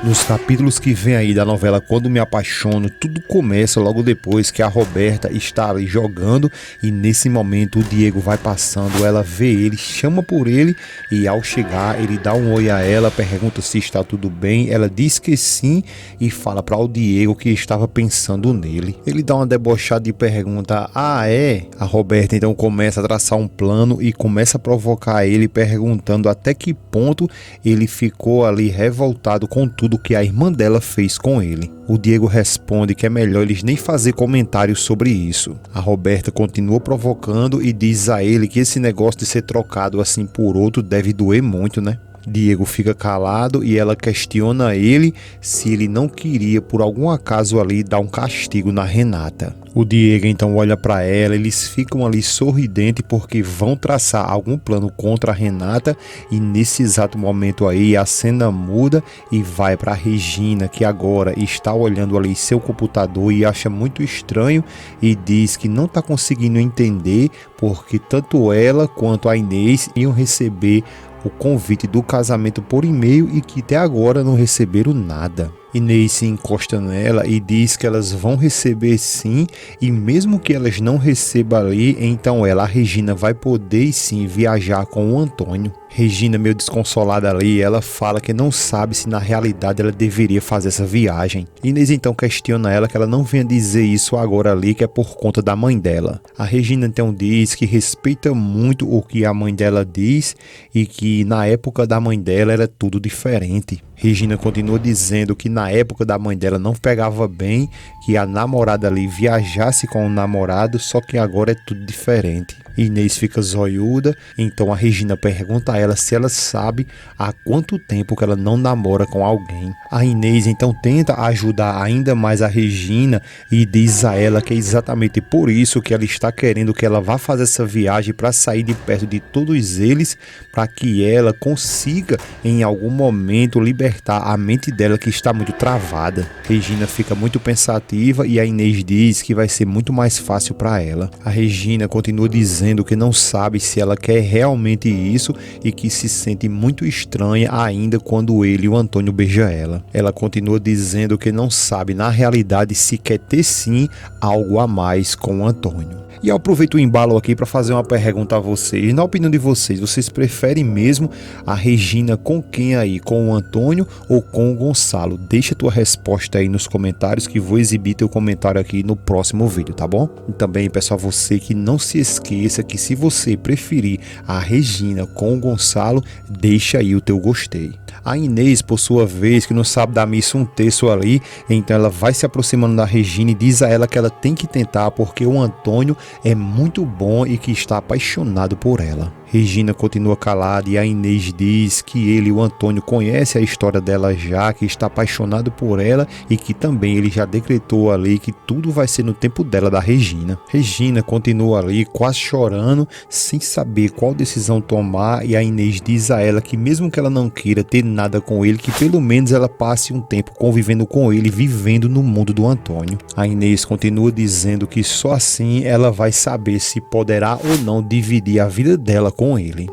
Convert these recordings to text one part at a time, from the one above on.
Nos capítulos que vem aí da novela Quando Me Apaixono, tudo começa logo depois que a Roberta está ali jogando e nesse momento o Diego vai passando, ela vê ele, chama por ele e ao chegar ele dá um oi a ela, pergunta se está tudo bem, ela diz que sim e fala para o Diego que estava pensando nele. Ele dá uma debochada e pergunta, ah é? A Roberta então começa a traçar um plano e começa a provocar ele perguntando até que ponto ele ficou ali revoltado com tudo que a irmã dela fez com ele. O Diego responde que é melhor eles nem fazer comentários sobre isso. A Roberta continua provocando e diz a ele que esse negócio de ser trocado assim por outro deve doer muito, né? Diego fica calado e ela questiona ele se ele não queria por algum acaso ali dar um castigo na Renata. O Diego então olha para ela, eles ficam ali sorridentes porque vão traçar algum plano contra a Renata e nesse exato momento aí a cena muda e vai para Regina, que agora está olhando ali seu computador e acha muito estranho e diz que não está conseguindo entender porque tanto ela quanto a Inês iam receber o convite do casamento por e-mail e que até agora não receberam nada. Inês se encosta nela e diz que elas vão receber sim, e mesmo que elas não recebam ali, então ela, a Regina, vai poder sim viajar com o Antônio. Regina, meio desconsolada ali, ela fala que não sabe se na realidade ela deveria fazer essa viagem. Inês então questiona ela que ela não venha dizer isso agora ali, que é por conta da mãe dela. A Regina então diz que respeita muito o que a mãe dela diz e que na época da mãe dela era tudo diferente. Regina continua dizendo que na época da mãe dela não pegava bem que a namorada ali viajasse com o namorado, só que agora é tudo diferente. Inês fica zoiuda, então a Regina pergunta a ela se ela sabe há quanto tempo que ela não namora com alguém. A Inês então tenta ajudar ainda mais a Regina e diz a ela que é exatamente por isso que ela está querendo que ela vá fazer essa viagem para sair de perto de todos eles, para que ela consiga em algum momento libertar a mente dela que está muito travada. Regina fica muito pensativa e a Inês diz que vai ser muito mais fácil para ela. A Regina continua dizendo que não sabe se ela quer realmente isso e que se sente muito estranha ainda quando ele e o Antônio beijam ela. Ela continua dizendo que não sabe na realidade se quer ter sim algo a mais com o Antônio. E eu aproveito o embalo aqui para fazer uma pergunta a vocês. Na opinião de vocês, vocês preferem mesmo a Regina com quem aí? Com o Antônio ou com o Gonçalo? Deixa tua resposta aí nos comentários que vou exibir teu comentário aqui no próximo vídeo, tá bom? E também, pessoal, você que não se esqueça que se você preferir a Regina com o Gonçalo, deixa aí o teu gostei. A Inês, por sua vez, que não sabe dar missa um terço ali, então ela vai se aproximando da Regina e diz a ela que ela tem que tentar porque o Antônio é muito bom e que está apaixonado por ela. Regina continua calada e a Inês diz que ele e o Antônio conhecem a história dela já, que está apaixonado por ela e que também ele já decretou ali que tudo vai ser no tempo dela, da Regina. Regina continua ali quase chorando, sem saber qual decisão tomar, e a Inês diz a ela que mesmo que ela não queira ter nada com ele, que pelo menos ela passe um tempo convivendo com ele, vivendo no mundo do Antônio. A Inês continua dizendo que só assim ela vai saber se poderá ou não dividir a vida dela com ele.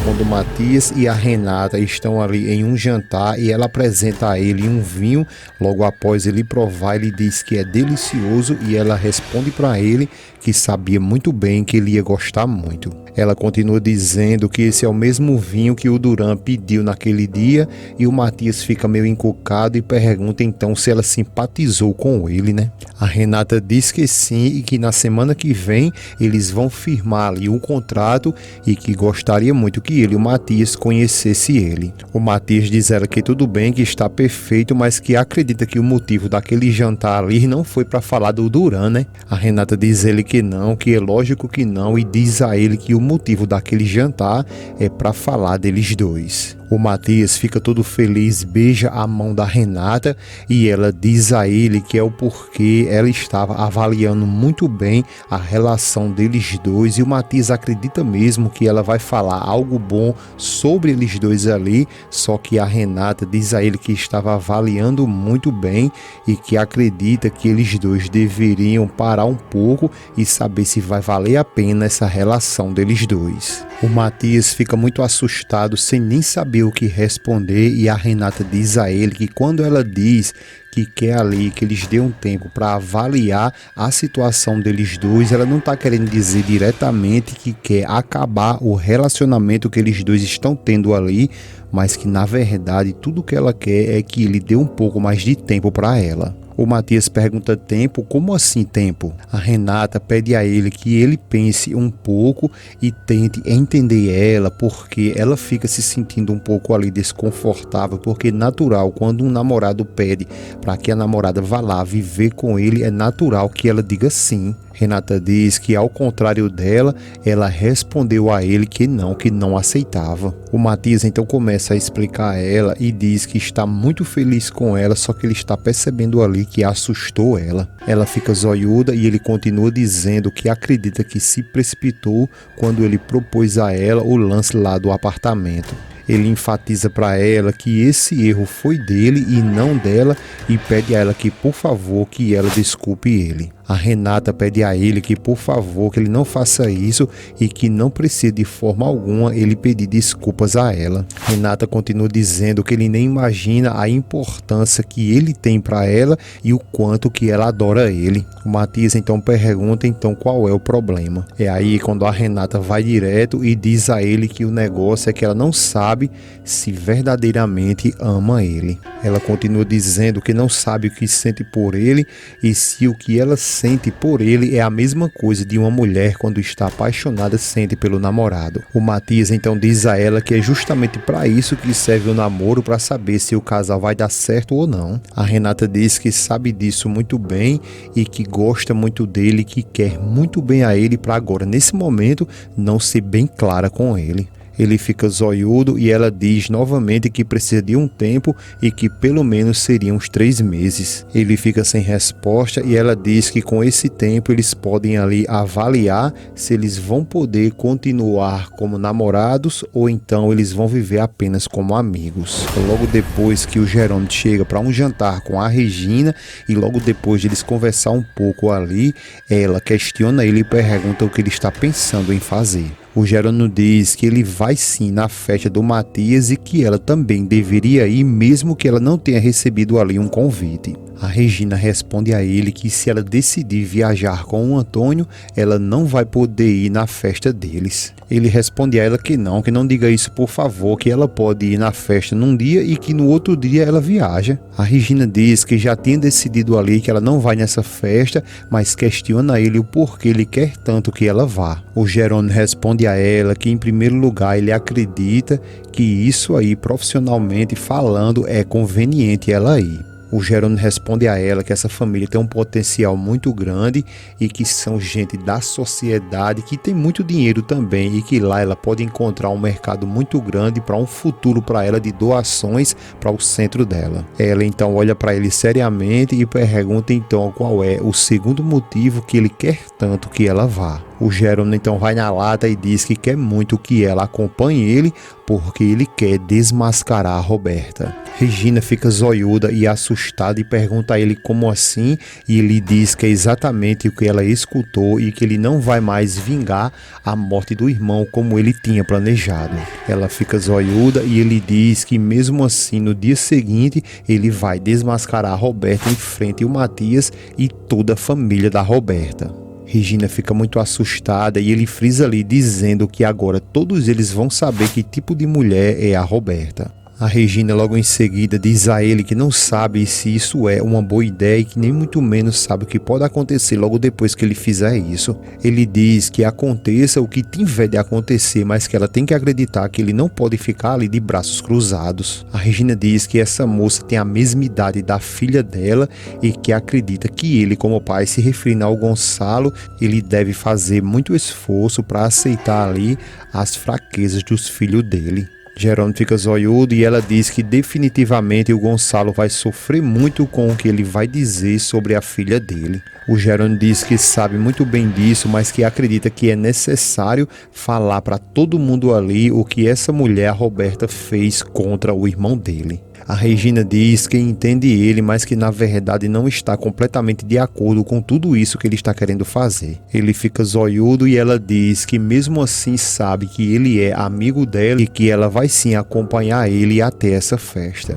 Quando o Matias e a Renata estão ali em um jantar e ela apresenta a ele um vinho, logo após ele provar, ele diz que é delicioso e ela responde para ele que sabia muito bem que ele ia gostar muito. Ela continua dizendo que esse é o mesmo vinho que o Duran pediu naquele dia e o Matias fica meio encucado e pergunta então se ela simpatizou com ele, né? A Renata diz que sim e que na semana que vem eles vão firmar ali um contrato e que gostaria muito que ele e o Matias conhecesse ele. O Matias diz a ela que tudo bem, que está perfeito, mas que acredita que o motivo daquele jantar ali não foi para falar do Duran, né? A Renata diz a ele que não, que é lógico que não, e diz a ele que o motivo daquele jantar é para falar deles dois. O Matias fica todo feliz, beija a mão da Renata e ela diz a ele que é o porquê ela estava avaliando muito bem a relação deles dois, e o Matias acredita mesmo que ela vai falar algo bom sobre eles dois ali, só que a Renata diz a ele que estava avaliando muito bem e que acredita que eles dois deveriam parar um pouco e saber se vai valer a pena essa relação deles dois. O Matias fica muito assustado, sem nem saber saber o que responder e a Renata diz a ele que quando ela diz que quer ali que eles dêem um tempo para avaliar a situação deles dois, ela não está querendo dizer diretamente que quer acabar o relacionamento que eles dois estão tendo ali, mas que na verdade tudo que ela quer é que ele dê um pouco mais de tempo para ela. O Matias pergunta tempo, como assim tempo? A Renata pede a ele que ele pense um pouco e tente entender ela, porque ela fica se sentindo um pouco ali desconfortável, porque é natural, quando um namorado pede para que a namorada vá lá viver com ele, é natural que ela diga sim. Renata diz que, ao contrário dela, ela respondeu a ele que não aceitava. O Matias então começa a explicar a ela e diz que está muito feliz com ela, só que ele está percebendo ali que assustou ela. Ela fica zoiuda e ele continua dizendo que acredita que se precipitou quando ele propôs a ela o lance lá do apartamento. Ele enfatiza para ela que esse erro foi dele e não dela e pede a ela que, por favor, que ela desculpe ele. A Renata pede a ele que, por favor, que ele não faça isso e que não precisa de forma alguma ele pedir desculpas a ela. Renata continua dizendo que ele nem imagina a importância que ele tem para ela e o quanto que ela adora ele. O Matias então pergunta qual é o problema. É aí quando a Renata vai direto e diz a ele que o negócio é que ela não sabe se verdadeiramente ama ele. Ela continua dizendo que não sabe o que sente por ele e se o que ela sente por ele é a mesma coisa de uma mulher quando está apaixonada sente pelo namorado. O Matias então diz a ela que é justamente para isso que serve o namoro, para saber se o casal vai dar certo ou não. A Renata diz que sabe disso muito bem e que gosta muito dele, que quer muito bem a ele, para agora, nesse momento, não ser bem clara com ele. Ele fica zoiudo e ela diz novamente que precisa de um tempo e que pelo menos seriam uns 3 meses. Ele fica sem resposta e ela diz que com esse tempo eles podem ali avaliar se eles vão poder continuar como namorados ou então eles vão viver apenas como amigos. Logo depois que o Jerônimo chega para um jantar com a Regina e logo depois de eles conversar um pouco ali, ela questiona ele e pergunta o que ele está pensando em fazer. O Jerônimo diz que ele vai sim na festa do Matias e que ela também deveria ir, mesmo que ela não tenha recebido ali um convite. A Regina responde a ele que se ela decidir viajar com o Antônio, ela não vai poder ir na festa deles. Ele responde a ela que não diga isso por favor, que ela pode ir na festa num dia e que no outro dia ela viaja. A Regina diz que já tinha decidido ali que ela não vai nessa festa, mas questiona ele o porquê ele quer tanto que ela vá. O Jerônimo responde a ela que em primeiro lugar ele acredita que isso aí, profissionalmente falando, é conveniente ela ir. O Jerônimo responde a ela que essa família tem um potencial muito grande e que são gente da sociedade que tem muito dinheiro também e que lá ela pode encontrar um mercado muito grande para um futuro para ela de doações para o centro dela. Ela então olha para ele seriamente e pergunta então qual é o segundo motivo que ele quer tanto que ela vá. O Jerônimo então vai na lata e diz que quer muito que ela acompanhe ele porque ele quer desmascarar a Roberta. Regina fica zoiuda e assustada e pergunta a ele como assim, e ele diz que é exatamente o que ela escutou e que ele não vai mais vingar a morte do irmão como ele tinha planejado. Ela fica zoiuda e ele diz que mesmo assim no dia seguinte ele vai desmascarar a Roberta em frente ao Matias e toda a família da Roberta. Regina fica muito assustada e ele frisa ali dizendo que agora todos eles vão saber que tipo de mulher é a Roberta. A Regina logo em seguida diz a ele que não sabe se isso é uma boa ideia e que nem muito menos sabe o que pode acontecer logo depois que ele fizer isso. Ele diz que aconteça o que tiver de acontecer, mas que ela tem que acreditar que ele não pode ficar ali de braços cruzados. A Regina diz que essa moça tem a mesma idade da filha dela e que acredita que ele, como pai, se referindo ao Gonçalo, ele deve fazer muito esforço para aceitar ali as fraquezas dos filhos dele. Jerônimo fica zoiudo e ela diz que definitivamente o Gonçalo vai sofrer muito com o que ele vai dizer sobre a filha dele. O Jerônimo diz que sabe muito bem disso, mas que acredita que é necessário falar para todo mundo ali o que essa mulher, a Roberta, fez contra o irmão dele. A Regina diz que entende ele, mas que na verdade não está completamente de acordo com tudo isso que ele está querendo fazer. Ele fica zoiudo e ela diz que mesmo assim sabe que ele é amigo dela e que ela vai sim acompanhar ele até essa festa.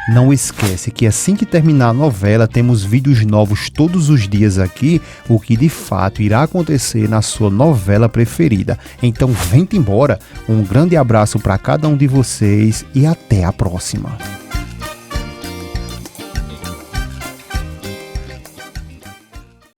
Não esquece que assim que terminar a novela, temos vídeos novos todos os dias aqui, o que de fato irá acontecer na sua novela preferida. Então vem embora, um grande abraço para cada um de vocês e até a próxima.